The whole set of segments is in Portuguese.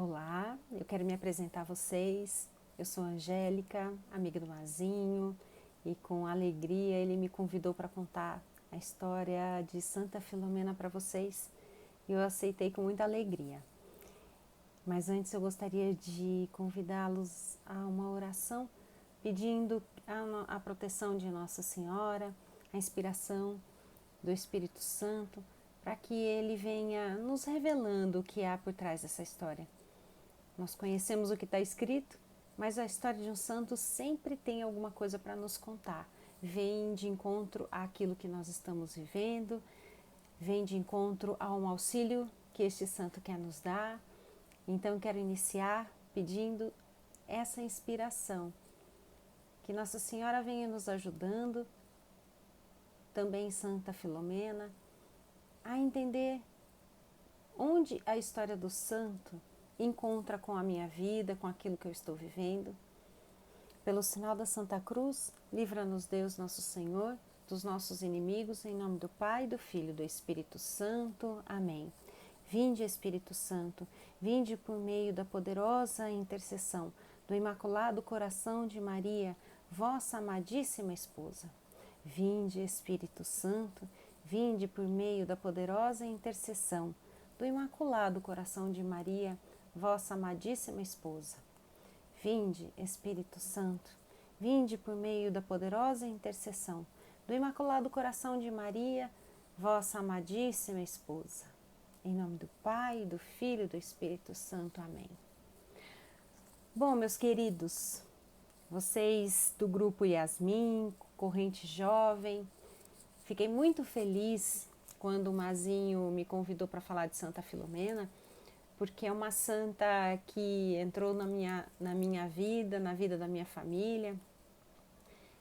Olá, eu quero me apresentar a vocês. Eu sou Angélica, amiga do Mazinho, e com alegria ele me convidou para contar a história de Santa Filomena para vocês e eu aceitei com muita alegria. Mas antes eu gostaria de convidá-los a uma oração pedindo a proteção de Nossa Senhora, a inspiração do Espírito Santo, para que ele venha nos revelando o que há por trás dessa história. Nós conhecemos o que está escrito, mas a história de um santo sempre tem alguma coisa para nos contar. Vem de encontro àquilo que nós estamos vivendo, vem de encontro a um auxílio que este santo quer nos dar. Então, quero iniciar pedindo essa inspiração, que Nossa Senhora venha nos ajudando, também Santa Filomena, a entender onde a história do santo encontra com a minha vida, com aquilo que eu estou vivendo. Pelo sinal da Santa Cruz, livra-nos Deus nosso Senhor dos nossos inimigos, em nome do Pai, do Filho e do Espírito Santo. Amém. Vinde, Espírito Santo, vinde por meio da poderosa intercessão do Imaculado Coração de Maria, vossa amadíssima esposa. Vinde, Espírito Santo, vinde por meio da poderosa intercessão do Imaculado Coração de Maria, vossa amadíssima esposa. Vinde, Espírito Santo, vinde por meio da poderosa intercessão do Imaculado Coração de Maria, vossa amadíssima esposa. Em nome do Pai, do Filho e do Espírito Santo. Amém. Bom, meus queridos, vocês do grupo Yasmin, Corrente Jovem, fiquei muito feliz quando o Mazinho me convidou para falar de Santa Filomena, porque é uma santa que entrou na minha vida, na vida da minha família,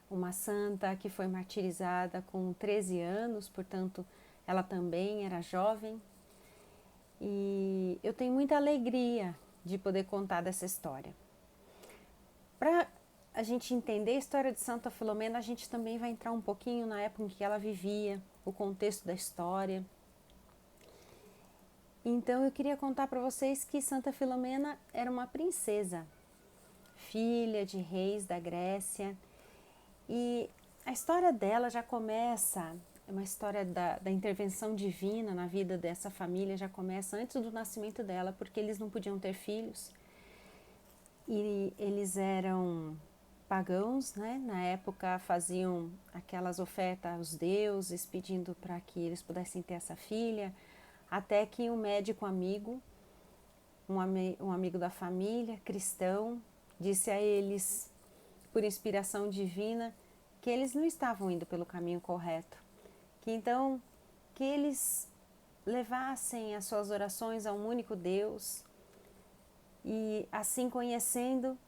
uma santa que foi martirizada com 13 anos, portanto, ela também era jovem, e eu tenho muita alegria de poder contar dessa história. Para a gente entender a história de Santa Filomena, a gente também vai entrar um pouquinho na época em que ela vivia, o contexto da história. Então eu queria contar para vocês que Santa Filomena era uma princesa, filha de reis da Grécia, e a história dela já começa, é uma história da intervenção divina na vida dessa família, já começa antes do nascimento dela, porque eles não podiam ter filhos, e eles eram pagãos, né? Na época faziam aquelas ofertas aos deuses, pedindo para que eles pudessem ter essa filha, até que um médico amigo, um amigo da família, cristão, disse a eles, por inspiração divina, que eles não estavam indo pelo caminho correto, que eles levassem as suas orações a um único Deus, e assim conhecendo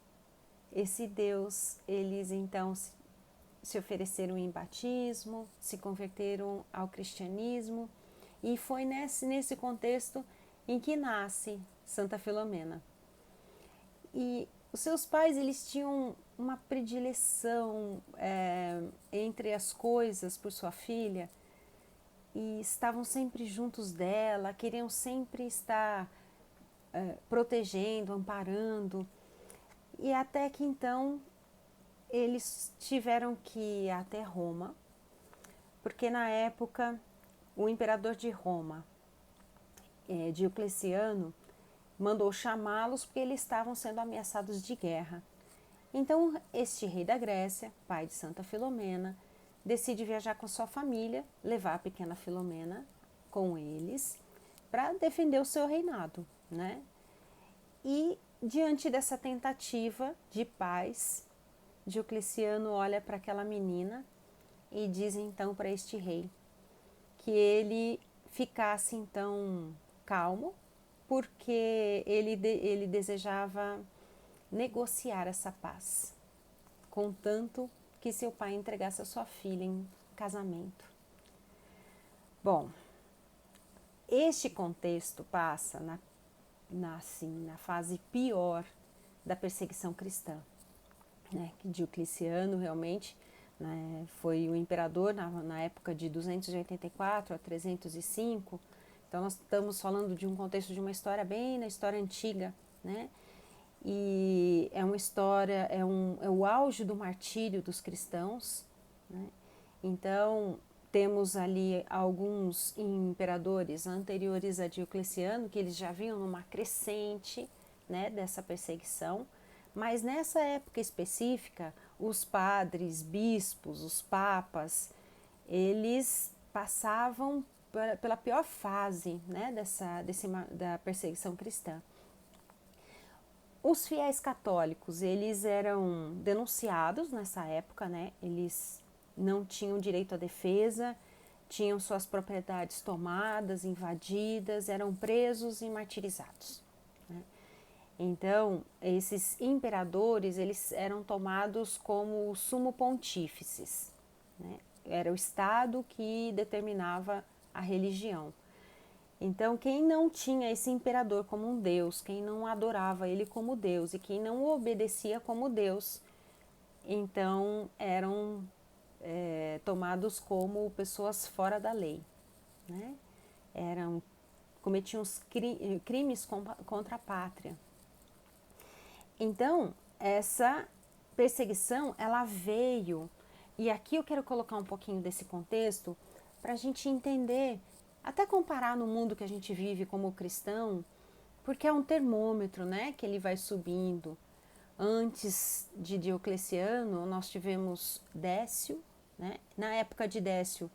esse Deus, eles então se ofereceram em batismo, se converteram ao cristianismo, e foi nesse contexto em que nasce Santa Filomena. E os seus pais, eles tinham uma predileção entre as coisas por sua filha, e estavam sempre juntos dela, queriam sempre estar protegendo, amparando, e até que então eles tiveram que ir até Roma, porque na época o imperador de Roma, Diocleciano, mandou chamá-los porque eles estavam sendo ameaçados de guerra. Então este rei da Grécia, pai de Santa Filomena, decide viajar com sua família, levar a pequena Filomena com eles para defender o seu reinado, né? E diante dessa tentativa de paz, Diocleciano olha para aquela menina e diz então para este rei que ele ficasse então calmo, porque ele desejava negociar essa paz, contanto que seu pai entregasse a sua filha em casamento. Bom, este contexto passa na fase pior da perseguição cristã, né? Diocleciano realmente, né, foi o imperador na época de 284 a 305, então nós estamos falando de um contexto de uma história bem na história antiga né? E é uma história, é o auge do martírio dos cristãos, né? Então, temos ali alguns imperadores anteriores a Diocleciano, que eles já vinham numa crescente, né, dessa perseguição, mas nessa época específica, os padres, bispos, os papas, eles passavam pela pior fase, né, da perseguição cristã. Os fiéis católicos, eles eram denunciados nessa época, né? Eles não tinham direito à defesa, tinham suas propriedades tomadas, invadidas, eram presos e martirizados, né? Então, esses imperadores, eles eram tomados como sumo pontífices, né? Era o Estado que determinava a religião. Então, quem não tinha esse imperador como um deus, quem não adorava ele como Deus e quem não o obedecia como Deus, então eram tomados como pessoas fora da lei, né? Cometiam crimes contra a pátria. Então, essa perseguição, ela veio, e aqui eu quero colocar um pouquinho desse contexto para a gente entender, até comparar no mundo que a gente vive como cristão, porque é um termômetro, né, que ele vai subindo. Antes de Diocleciano, nós tivemos Décio, né? Na época de Décio,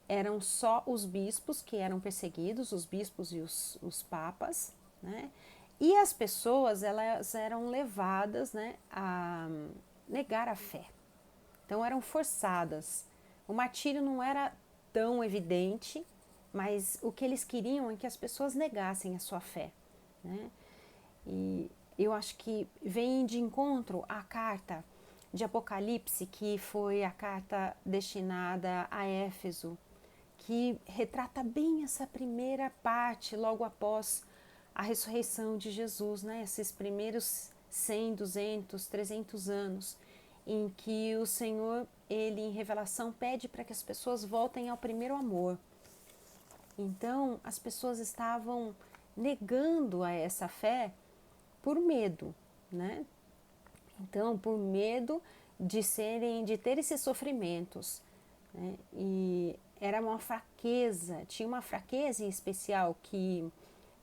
eram só os bispos que eram perseguidos, os bispos e os papas, né? E as pessoas, elas eram levadas, né, a negar a fé. Então eram forçadas. O martírio não era tão evidente, mas o que eles queriam é que as pessoas negassem a sua fé, né? E eu acho que vem de encontro à carta de Apocalipse, que foi a carta destinada a Éfeso, que retrata bem essa primeira parte logo após a ressurreição de Jesus, né? Esses primeiros 100, 200, 300 anos, em que o Senhor, ele em revelação pede para que as pessoas voltem ao primeiro amor. Então, as pessoas estavam negando a essa fé por medo, né? Então, por medo de ter esses sofrimentos, né? E era uma fraqueza, tinha uma fraqueza em especial que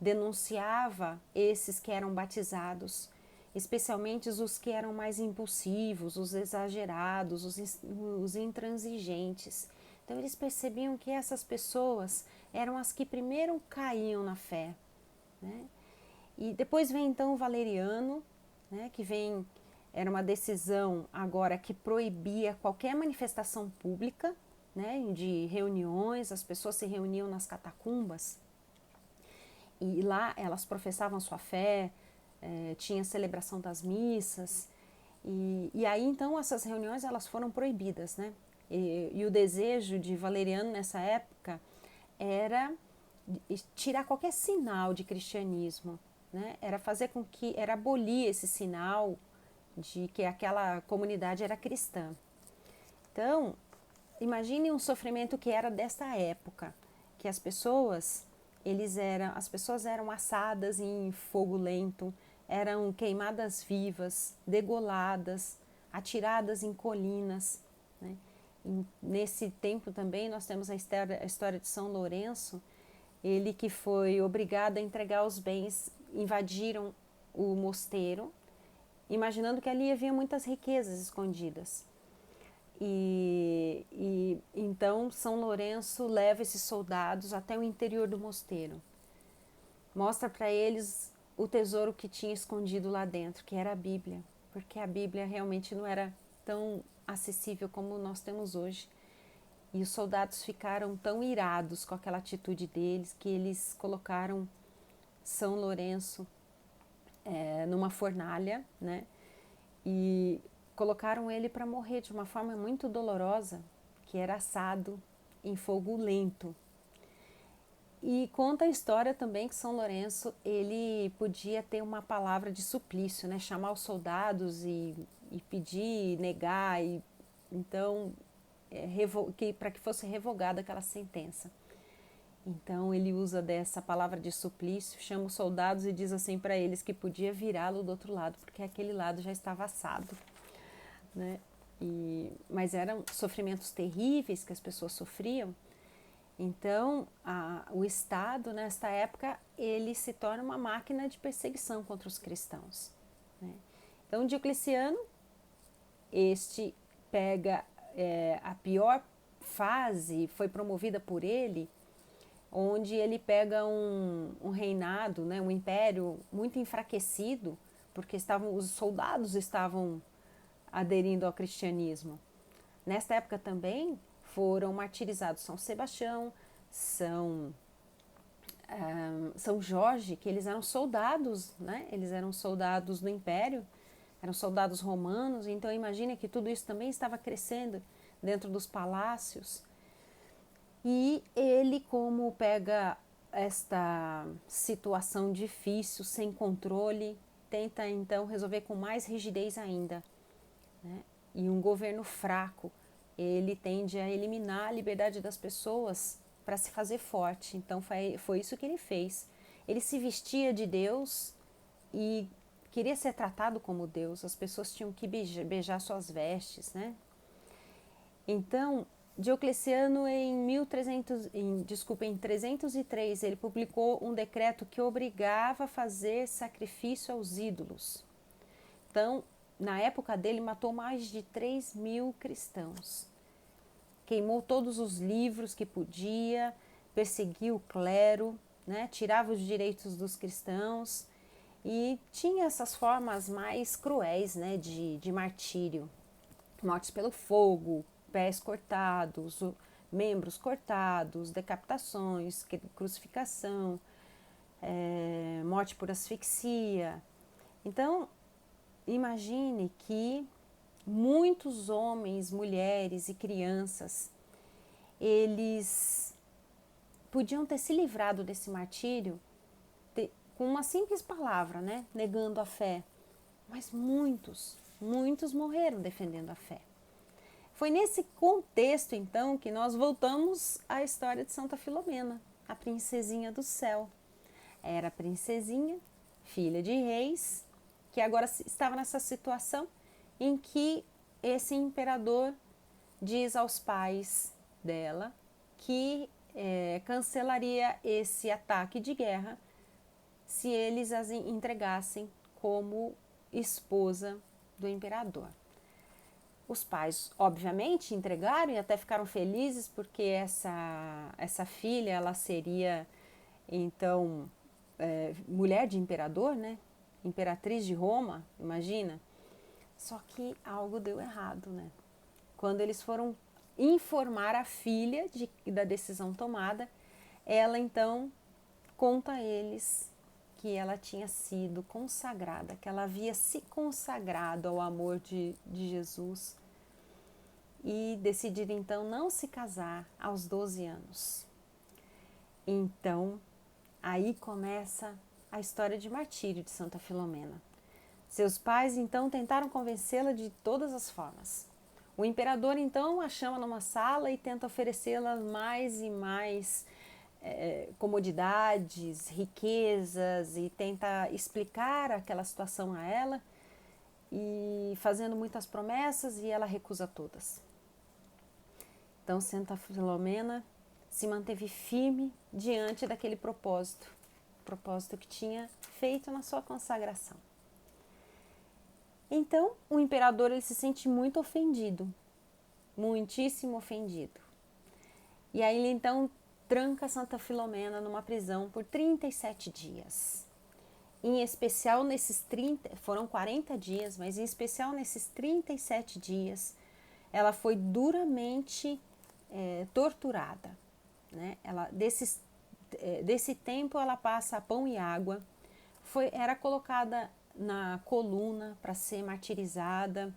denunciava esses que eram batizados, especialmente os que eram mais impulsivos, os exagerados, os intransigentes. Então eles percebiam que essas pessoas eram as que primeiro caíam na fé, né? E depois vem então o Valeriano, né, que era uma decisão agora que proibia qualquer manifestação pública, né, de reuniões, as pessoas se reuniam nas catacumbas e lá elas professavam sua fé, tinha celebração das missas, e aí então essas reuniões elas foram proibidas, né? E o desejo de Valeriano nessa época era tirar qualquer sinal de cristianismo, né? Era abolir esse sinal de que aquela comunidade era cristã. Então, imagine um sofrimento que era dessa época, que as pessoas eram assadas em fogo lento, eram queimadas vivas, degoladas, atiradas em colinas, né? E nesse tempo também nós temos a história de São Lourenço, ele que foi obrigado a entregar os bens, invadiram o mosteiro, imaginando que ali havia muitas riquezas escondidas. E então São Lourenço leva esses soldados até o interior do mosteiro. Mostra para eles o tesouro que tinha escondido lá dentro, que era a Bíblia, porque a Bíblia realmente não era tão acessível como nós temos hoje. E os soldados ficaram tão irados com aquela atitude deles que eles colocaram São Lourenço numa fornalha, né? E colocaram ele para morrer de uma forma muito dolorosa, que era assado em fogo lento. E conta a história também que São Lourenço, ele podia ter uma palavra de suplício, né? Chamar os soldados e pedir, negar, então para que fosse revogada aquela sentença. Então ele usa dessa palavra de suplício, chama os soldados e diz assim para eles que podia virá-lo do outro lado, porque aquele lado já estava assado, né? Mas eram sofrimentos terríveis que as pessoas sofriam. Então o Estado, nesta época, ele se torna uma máquina de perseguição contra os cristãos, né? Então Diocleciano, este pega a pior fase, foi promovida por ele, onde ele pega um reinado, né, um império muito enfraquecido, porque os soldados estavam aderindo ao cristianismo. Nesta época também foram martirizados São Sebastião, São Jorge, que eles eram soldados, né? Eles eram soldados do império, eram soldados romanos, então imagine que tudo isso também estava crescendo dentro dos palácios. E ele, como pega esta situação difícil, sem controle, tenta então resolver com mais rigidez ainda, né? E um governo fraco, ele tende a eliminar a liberdade das pessoas para se fazer forte. Então foi isso que ele fez. Ele se vestia de Deus e queria ser tratado como Deus. As pessoas tinham que beijar suas vestes, né? Então, Diocleciano em 303, ele publicou um decreto que obrigava a fazer sacrifício aos ídolos. Então, na época dele, matou mais de 3.000 cristãos. Queimou todos os livros que podia, perseguiu o clero, né? Tirava os direitos dos cristãos e tinha essas formas mais cruéis, né, de martírio. Mortes pelo fogo, pés cortados, membros cortados, decapitações, crucificação, morte por asfixia. Então, imagine que muitos homens, mulheres e crianças, eles podiam ter se livrado desse martírio com uma simples palavra, né? Negando a fé. Mas muitos morreram defendendo a fé. Foi nesse contexto, então, que nós voltamos à história de Santa Filomena, a princesinha do céu. Era princesinha, filha de reis, que agora estava nessa situação em que esse imperador diz aos pais dela que cancelaria esse ataque de guerra se eles as entregassem como esposa do imperador. Os pais, obviamente, entregaram e até ficaram felizes porque essa filha, ela seria, então, mulher de imperador, né? Imperatriz de Roma, imagina. Só que algo deu errado, né? Quando eles foram informar a filha da decisão tomada, ela então conta a eles que ela tinha sido consagrada, que ela havia se consagrado ao amor de Jesus e decidiram então não se casar aos 12 anos. Então, aí começa a história de martírio de Santa Filomena. Seus pais então tentaram convencê-la de todas as formas. O imperador então a chama numa sala e tenta oferecê-la mais e mais comodidades, riquezas, e tenta explicar aquela situação a ela, e fazendo muitas promessas, e ela recusa todas. Então Santa Filomena se manteve firme diante daquele propósito que tinha feito na sua consagração. Então o imperador, ele se sente muito ofendido, muitíssimo ofendido. E aí ele então tranca Santa Filomena numa prisão por 37 dias. Em especial foram 40 dias, mas em especial nesses 37 dias, ela foi duramente torturada, né? Desse tempo ela passa a pão e água, era colocada na coluna para ser martirizada,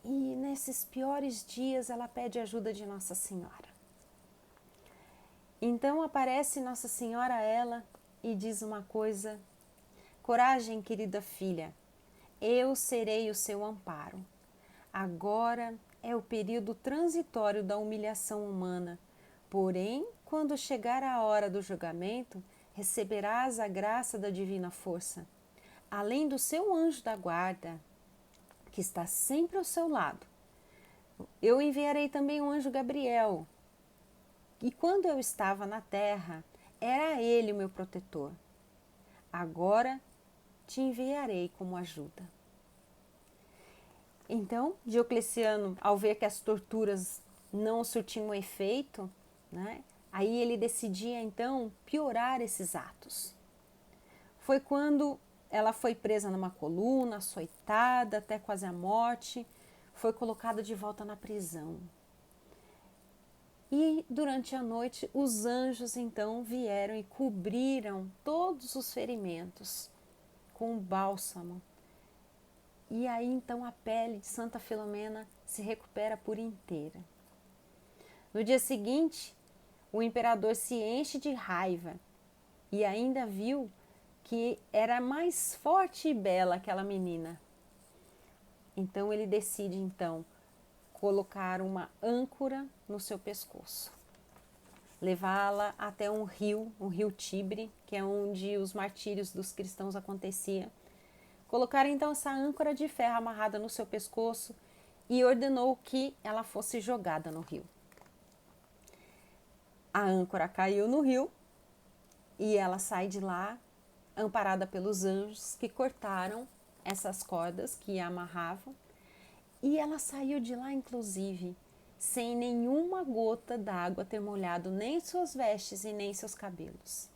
e nesses piores dias ela pede ajuda de Nossa Senhora. Então aparece Nossa Senhora a ela e diz uma coisa: coragem, querida filha, eu serei o seu amparo. Agora é o período transitório da humilhação humana, porém, quando chegar a hora do julgamento, receberás a graça da divina força, além do seu anjo da guarda, que está sempre ao seu lado. Eu enviarei também o anjo Gabriel, e quando eu estava na terra, era ele o meu protetor. Agora te enviarei como ajuda. Então, Diocleciano, ao ver que as torturas não surtiam efeito, né, aí ele decidia então piorar esses atos. Foi quando ela foi presa numa coluna, açoitada até quase a morte, foi colocada de volta na prisão. E durante a noite os anjos então vieram e cobriram todos os ferimentos com um bálsamo. E aí então a pele de Santa Filomena se recupera por inteira. No dia seguinte, o imperador se enche de raiva e ainda viu que era mais forte e bela aquela menina. Então ele decide então colocar uma âncora no seu pescoço, levá-la até um rio, o rio Tibre, que é onde os martírios dos cristãos aconteciam. Colocaram então essa âncora de ferro amarrada no seu pescoço e ordenou que ela fosse jogada no rio. A âncora caiu no rio e ela sai de lá amparada pelos anjos que cortaram essas cordas que a amarravam, e ela saiu de lá inclusive sem nenhuma gota d'água ter molhado nem suas vestes e nem seus cabelos.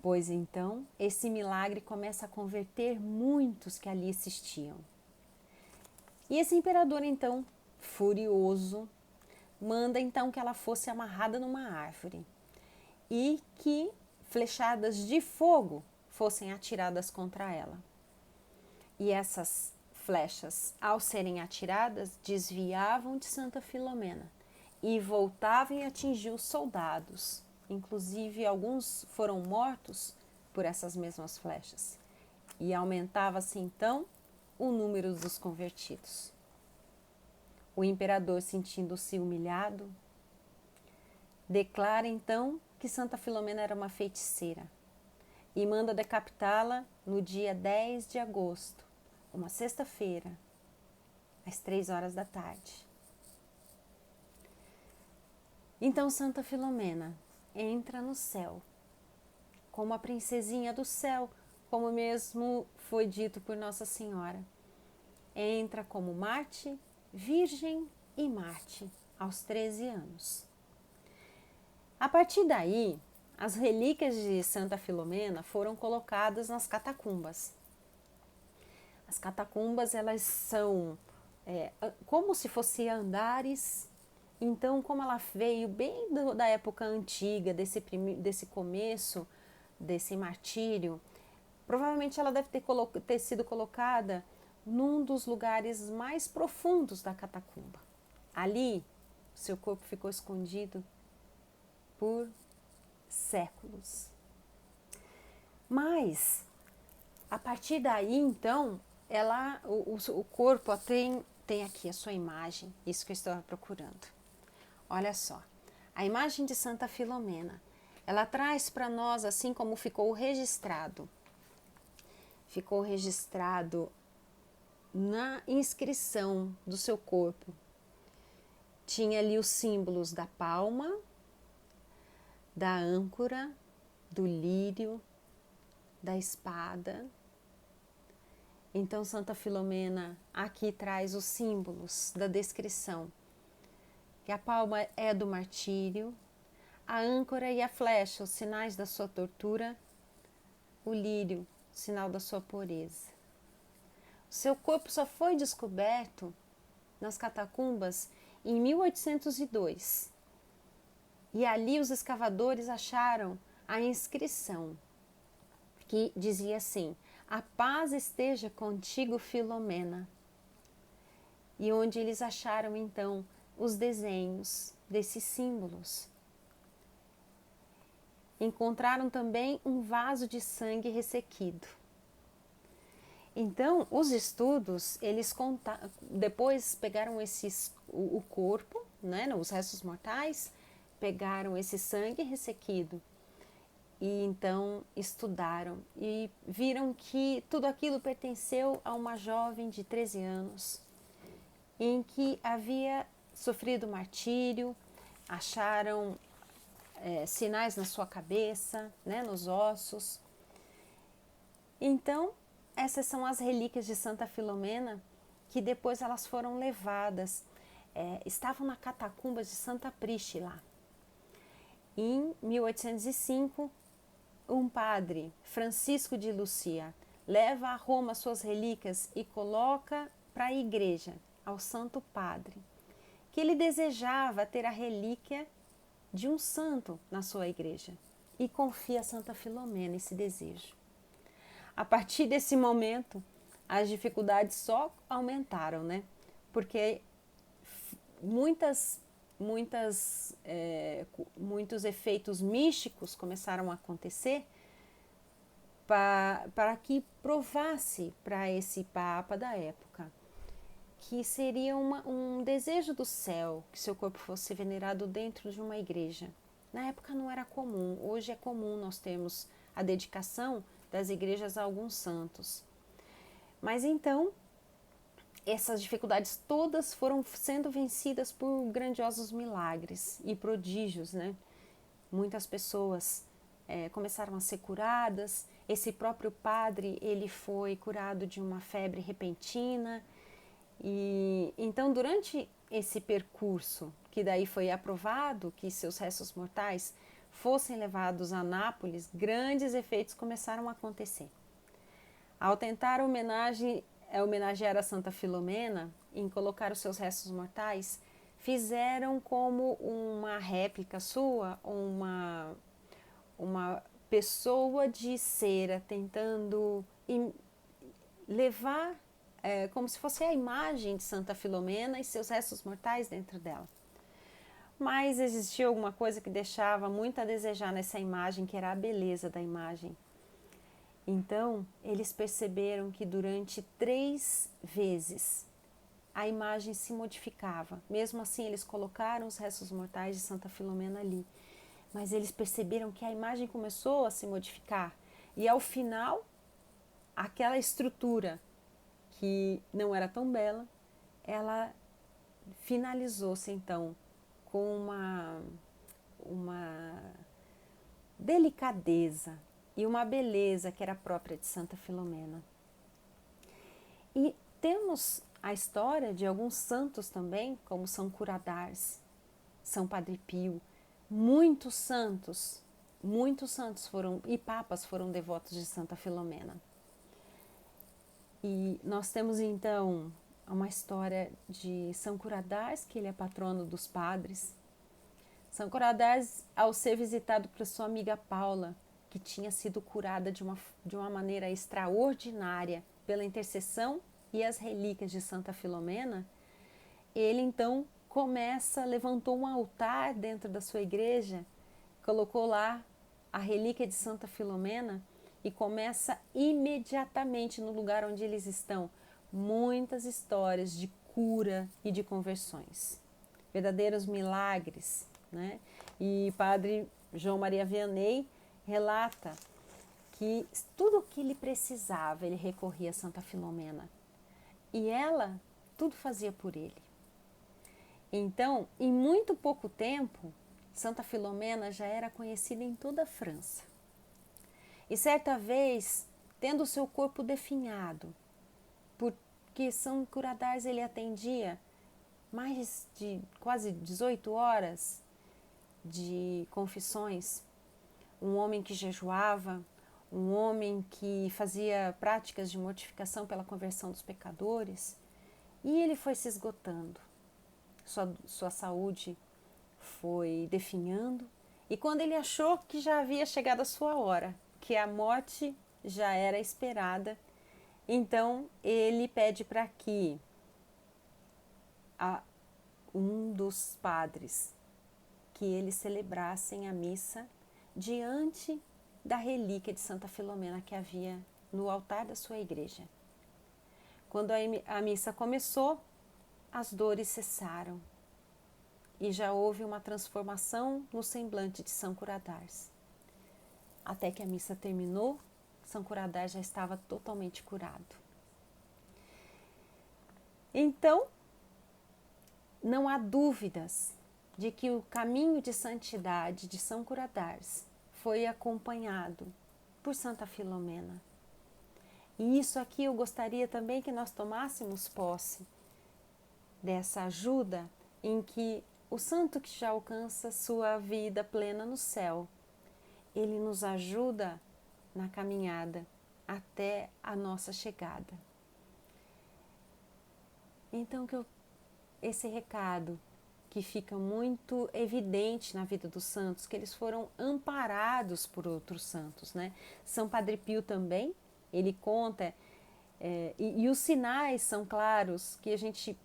Pois então, esse milagre começa a converter muitos que ali assistiam. E esse imperador, então, furioso, manda então que ela fosse amarrada numa árvore e que flechadas de fogo fossem atiradas contra ela. E essas flechas, ao serem atiradas, desviavam de Santa Filomena e voltavam e atingiam os soldados. Inclusive, alguns foram mortos por essas mesmas flechas. E aumentava-se então o número dos convertidos. O imperador, sentindo-se humilhado, declara então que Santa Filomena era uma feiticeira e manda decapitá-la no dia 10 de agosto, uma sexta-feira, às 3 horas da tarde. Então Santa Filomena entra no céu, como a princesinha do céu, como mesmo foi dito por Nossa Senhora. Entra como Marte, Virgem e Marte, aos 13 anos. A partir daí, as relíquias de Santa Filomena foram colocadas nas catacumbas. As catacumbas, elas são como se fossem andares. Então, como ela veio bem da época antiga, desse começo, desse martírio, provavelmente ela deve ter sido colocada num dos lugares mais profundos da catacumba. Ali, seu corpo ficou escondido por séculos. Mas, a partir daí, então, o corpo tem aqui a sua imagem, isso que eu estava procurando. Olha só, a imagem de Santa Filomena, ela traz para nós assim como ficou registrado na inscrição do seu corpo. Tinha ali os símbolos da palma, da âncora, do lírio, da espada. Então Santa Filomena aqui traz os símbolos da descrição. Que a palma é do martírio, a âncora e a flecha, os sinais da sua tortura, o lírio, sinal da sua pureza. O seu corpo só foi descoberto nas catacumbas em 1802. E ali os escavadores acharam a inscrição que dizia assim: a paz esteja contigo, Filomena. E onde eles acharam então os desenhos desses símbolos. Encontraram também um vaso de sangue ressequido. Então, os estudos, eles depois pegaram o corpo, né, os restos mortais, pegaram esse sangue ressequido e então estudaram e viram que tudo aquilo pertenceu a uma jovem de 13 anos, em que havia sofrido martírio, acharam sinais na sua cabeça, né, nos ossos. Então, essas são as relíquias de Santa Filomena, que depois elas foram levadas, estavam na catacumba de Santa Priche lá. Em 1805, um padre, Francisco de Lucia, leva a Roma suas relíquias e coloca para a igreja, ao Santo Padre, que ele desejava ter a relíquia de um santo na sua igreja e confia a Santa Filomena esse desejo. A partir desse momento, as dificuldades só aumentaram, né? Porque muitos efeitos místicos começaram a acontecer para que provasse para esse Papa da época que seria um desejo do céu que seu corpo fosse venerado dentro de uma igreja. Na época não era comum, hoje é comum nós termos a dedicação das igrejas a alguns santos. Mas então, essas dificuldades todas foram sendo vencidas por grandiosos milagres e prodígios, né? Muitas pessoas começaram a ser curadas. Esse próprio padre, ele foi curado de uma febre repentina. E então, durante esse percurso, que daí foi aprovado que seus restos mortais fossem levados a Nápoles, grandes efeitos começaram a acontecer. Ao tentar homenagear a Santa Filomena, em colocar os seus restos mortais, fizeram como uma réplica sua, uma pessoa de cera tentando levar como se fosse a imagem de Santa Filomena e seus restos mortais dentro dela. Mas existia alguma coisa que deixava muito a desejar nessa imagem, que era a beleza da imagem. Então, eles perceberam que durante 3 vezes a imagem se modificava. Mesmo assim, eles colocaram os restos mortais de Santa Filomena ali. Mas eles perceberam que a imagem começou a se modificar. E ao final, aquela estrutura que não era tão bela, ela finalizou-se então com uma delicadeza e uma beleza que era própria de Santa Filomena. E temos a história de alguns santos também, como São Curadars, São Padre Pio. Muitos santos e papas foram devotos de Santa Filomena. E nós temos então uma história de São Curadars, que ele é patrono dos padres. São Curadars, ao ser visitado por sua amiga Paula, que tinha sido curada de uma maneira extraordinária pela intercessão e as relíquias de Santa Filomena, ele então levantou um altar dentro da sua igreja, colocou lá a relíquia de Santa Filomena e começa imediatamente no lugar onde eles estão muitas histórias de cura e de conversões, verdadeiros milagres, né? E Padre João Maria Vianney relata que tudo o que ele precisava, ele recorria a Santa Filomena e ela tudo fazia por ele. Então, em muito pouco tempo, Santa Filomena já era conhecida em toda a França. E certa vez, tendo o seu corpo definhado, porque São Curadars ele atendia mais de quase 18 horas de confissões, um homem que jejuava, um homem que fazia práticas de mortificação pela conversão dos pecadores, e ele foi se esgotando. Sua saúde foi definhando, e quando ele achou que já havia chegado a sua hora, que a morte já era esperada, então ele pede para que um dos padres que eles celebrassem a missa diante da relíquia de Santa Filomena que havia no altar da sua igreja. Quando a missa começou, as dores cessaram e já houve uma transformação no semblante de São Curadars. Até que a missa terminou, São Curadars já estava totalmente curado. Então, não há dúvidas de que o caminho de santidade de São Curadars foi acompanhado por Santa Filomena. E isso aqui eu gostaria também que nós tomássemos posse dessa ajuda em que o santo que já alcança sua vida plena no céu, ele nos ajuda na caminhada até a nossa chegada. Então, esse recado que fica muito evidente na vida dos santos, que eles foram amparados por outros santos, né? São Padre Pio também, ele conta, e os sinais são claros, que a gente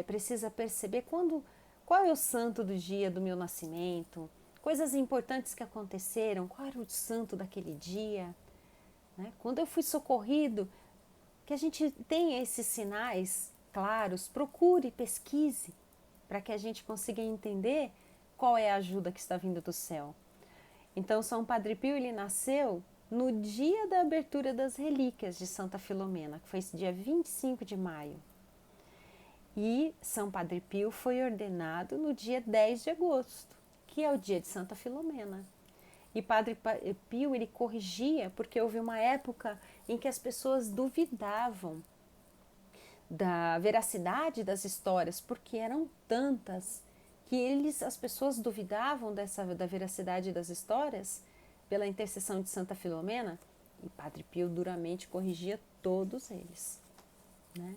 precisa perceber qual é o santo do dia do meu nascimento, coisas importantes que aconteceram, qual era o santo daquele dia, né? Quando eu fui socorrido, que a gente tenha esses sinais claros, procure, pesquise, para que a gente consiga entender qual é a ajuda que está vindo do céu. Então, São Padre Pio, ele nasceu no dia da abertura das relíquias de Santa Filomena, que foi esse dia 25 de maio. E São Padre Pio foi ordenado no dia 10 de agosto, que é o dia de Santa Filomena. E Padre Pio, ele corrigia, porque houve uma época em que as pessoas duvidavam da veracidade das histórias, porque eram tantas que as pessoas duvidavam da veracidade das histórias pela intercessão de Santa Filomena, e Padre Pio duramente corrigia todos eles, né?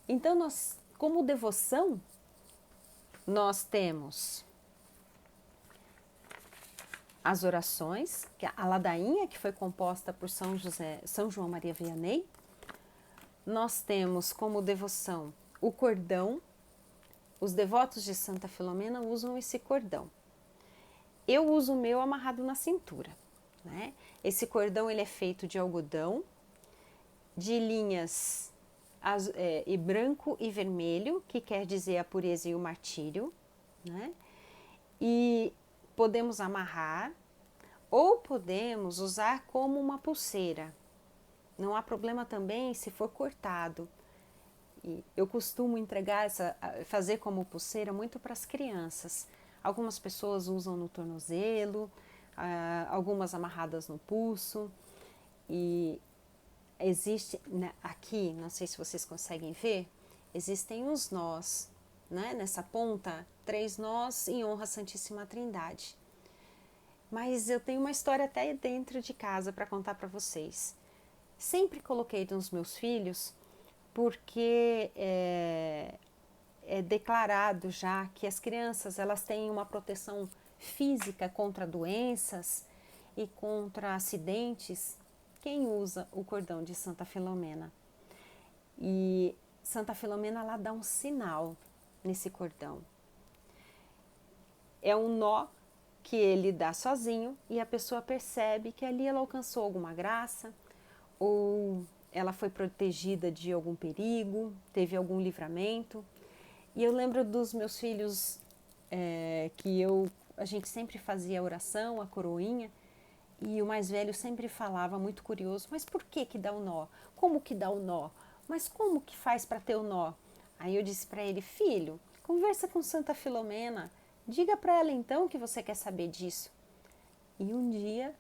Então, nós, como devoção, nós temos as orações, a ladainha, que foi composta por São João Maria Vianney. Nós temos como devoção o cordão. Os devotos de Santa Filomena usam esse cordão. Eu uso o meu amarrado na cintura, né? Esse cordão, ele é feito de algodão, de linhas e branco e vermelho, que quer dizer a pureza e o martírio, né? E podemos amarrar ou podemos usar como uma pulseira. Não há problema também se for cortado. E eu costumo fazer como pulseira muito para as crianças. Algumas pessoas usam no tornozelo, algumas amarradas no pulso. E existe aqui, não sei se vocês conseguem ver, existem uns nós, né? Nessa ponta, 3 nós em honra à Santíssima Trindade. Mas eu tenho uma história até dentro de casa para contar para vocês. Sempre coloquei nos meus filhos, porque é declarado já que as crianças, elas têm uma proteção física contra doenças e contra acidentes, quem usa o cordão de Santa Filomena. E Santa Filomena, ela dá um sinal nesse cordão. É um nó que ele dá sozinho e a pessoa percebe que ali ela alcançou alguma graça, ou ela foi protegida de algum perigo, teve algum livramento. E eu lembro dos meus filhos que a gente sempre fazia a oração, a coroinha, e o mais velho sempre falava, muito curioso, mas por que dá o nó? Como que dá o nó? Mas como que faz para ter o nó? Aí eu disse para ele, filho, conversa com Santa Filomena, diga para ela então que você quer saber disso. E um dia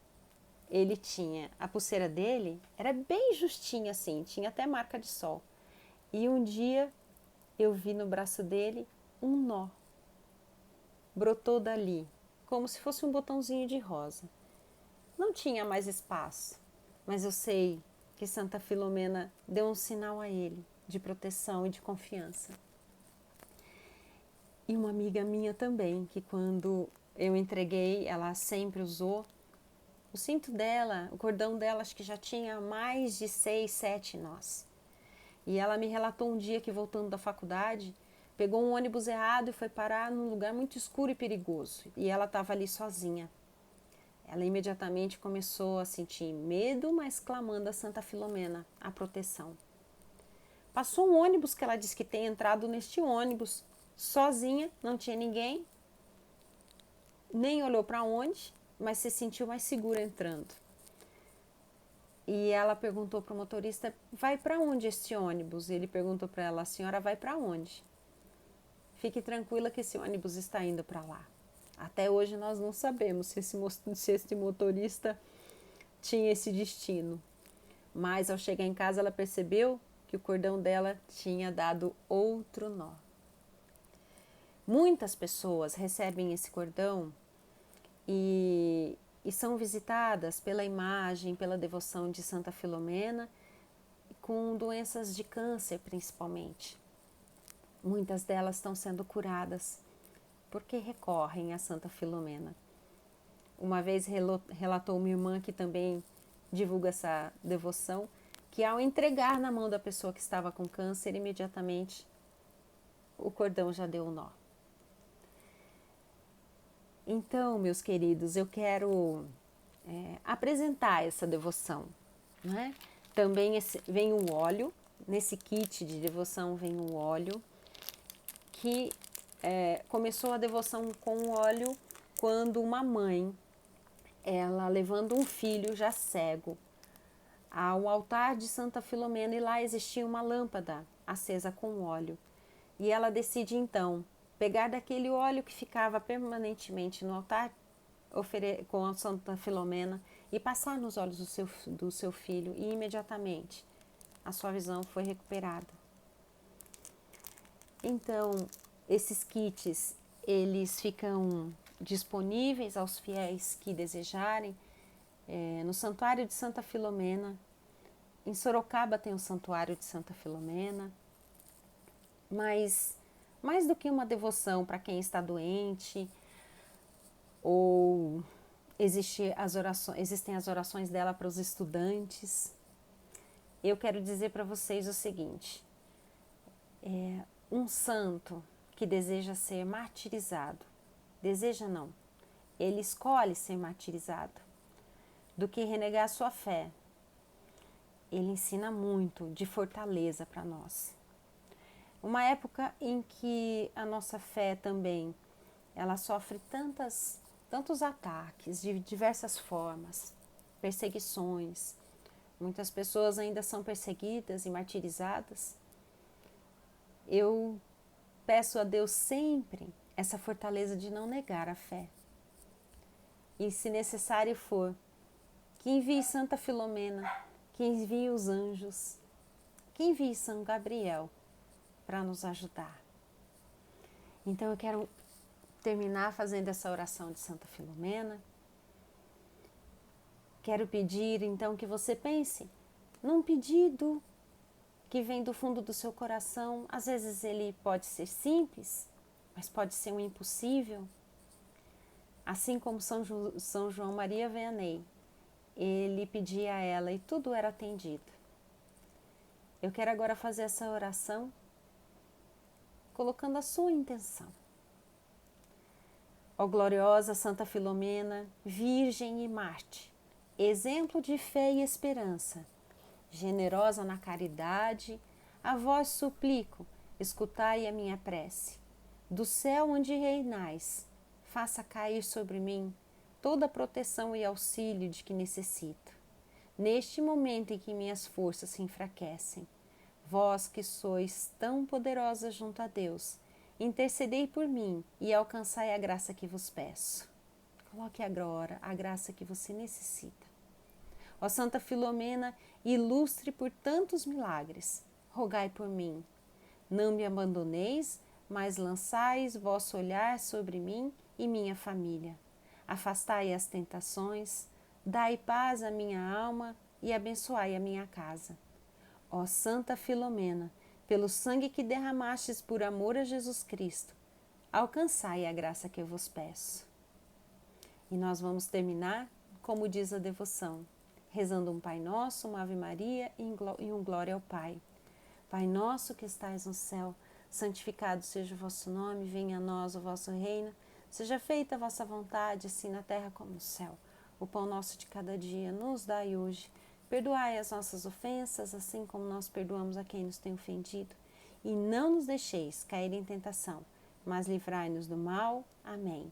ele tinha, a pulseira dele era bem justinha assim, tinha até marca de sol. E um dia eu vi no braço dele um nó. Brotou dali, como se fosse um botãozinho de rosa. Não tinha mais espaço, mas eu sei que Santa Filomena deu um sinal a ele de proteção e de confiança. E uma amiga minha também, que quando eu entreguei, ela sempre usou, o cinto dela, o cordão dela, acho que já tinha mais de 6, 7 nós. E ela me relatou um dia que, voltando da faculdade, pegou um ônibus errado e foi parar num lugar muito escuro e perigoso. E ela estava ali sozinha. Ela imediatamente começou a sentir medo, mas clamando a Santa Filomena a proteção. Passou um ônibus que ela disse que tem entrado neste ônibus, sozinha, não tinha ninguém. nem olhou para onde, mas se sentiu mais segura entrando. E ela perguntou para o motorista, vai para onde este ônibus? E ele perguntou para ela, a senhora vai para onde? Fique tranquila que esse ônibus está indo para lá. Até hoje nós não sabemos se esse motorista tinha esse destino. Mas ao chegar em casa ela percebeu que o cordão dela tinha dado outro nó. Muitas pessoas recebem esse cordão e são visitadas pela imagem, pela devoção de Santa Filomena, com doenças de câncer principalmente. Muitas delas estão sendo curadas porque recorrem a Santa Filomena. Uma vez relatou uma irmã que também divulga essa devoção, que ao entregar na mão da pessoa que estava com câncer, imediatamente o cordão já deu um nó. Então, meus queridos, eu quero apresentar essa devoção, né? Também vem o óleo, nesse kit de devoção vem o óleo, que começou a devoção com o óleo quando uma mãe, ela levando um filho já cego ao altar de Santa Filomena, e lá existia uma lâmpada acesa com óleo. E ela decide então pegar daquele óleo que ficava permanentemente no altar com a Santa Filomena e passar nos olhos do seu filho, e imediatamente a sua visão foi recuperada. Então, esses kits, eles ficam disponíveis aos fiéis que desejarem no Santuário de Santa Filomena. Em Sorocaba tem o Santuário de Santa Filomena, mas mais do que uma devoção para quem está doente, ou existem as orações dela para os estudantes, eu quero dizer para vocês o seguinte: um santo que deseja ser martirizado, deseja não, ele escolhe ser martirizado, do que renegar a sua fé. Ele ensina muito de fortaleza para nós. Uma época em que a nossa fé também, ela sofre tantos ataques de diversas formas, perseguições. Muitas pessoas ainda são perseguidas e martirizadas. Eu peço a Deus sempre essa fortaleza de não negar a fé. E se necessário for, que envie Santa Filomena, que envie os anjos, que envie São Gabriel para nos ajudar. Então eu quero terminar fazendo essa oração de Santa Filomena. Quero pedir então que você pense num pedido que vem do fundo do seu coração. Às vezes ele pode ser simples, mas pode ser um impossível. Assim como São João Maria Vianney, ele pedia a ela e tudo era atendido. Eu quero agora fazer essa oração colocando a sua intenção. Ó gloriosa Santa Filomena, Virgem e Marte, exemplo de fé e esperança, generosa na caridade, a vós suplico, escutai a minha prece. Do céu onde reinais, faça cair sobre mim toda a proteção e auxílio de que necessito. Neste momento em que minhas forças se enfraquecem, vós que sois tão poderosa junto a Deus, intercedei por mim e alcançai a graça que vos peço. Coloque agora a graça que você necessita. Ó Santa Filomena, ilustre por tantos milagres, rogai por mim. Não me abandoneis, mas lançais vosso olhar sobre mim e minha família. Afastai as tentações, dai paz à minha alma e abençoai a minha casa. Ó Santa Filomena, pelo sangue que derramastes por amor a Jesus Cristo, alcançai a graça que eu vos peço. E nós vamos terminar, como diz a devoção, rezando um Pai Nosso, uma Ave Maria e um Glória ao Pai. Pai nosso que estais no céu, santificado seja o vosso nome, venha a nós o vosso reino, seja feita a vossa vontade, assim na terra como no céu. O pão nosso de cada dia nos dai hoje. Perdoai as nossas ofensas, assim como nós perdoamos a quem nos tem ofendido. E não nos deixeis cair em tentação, mas livrai-nos do mal. Amém.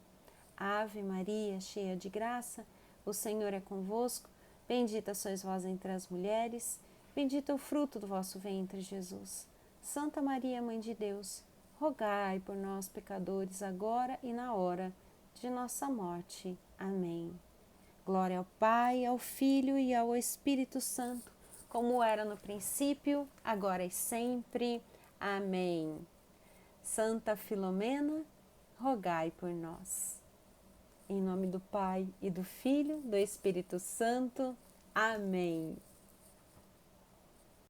Ave Maria, cheia de graça, o Senhor é convosco. Bendita sois vós entre as mulheres, bendito é o fruto do vosso ventre, Jesus. Santa Maria, Mãe de Deus, rogai por nós, pecadores, agora e na hora de nossa morte. Amém. Glória ao Pai, ao Filho e ao Espírito Santo, como era no princípio, agora e sempre. Amém. Santa Filomena, rogai por nós. Em nome do Pai, e do Filho, e do Espírito Santo. Amém.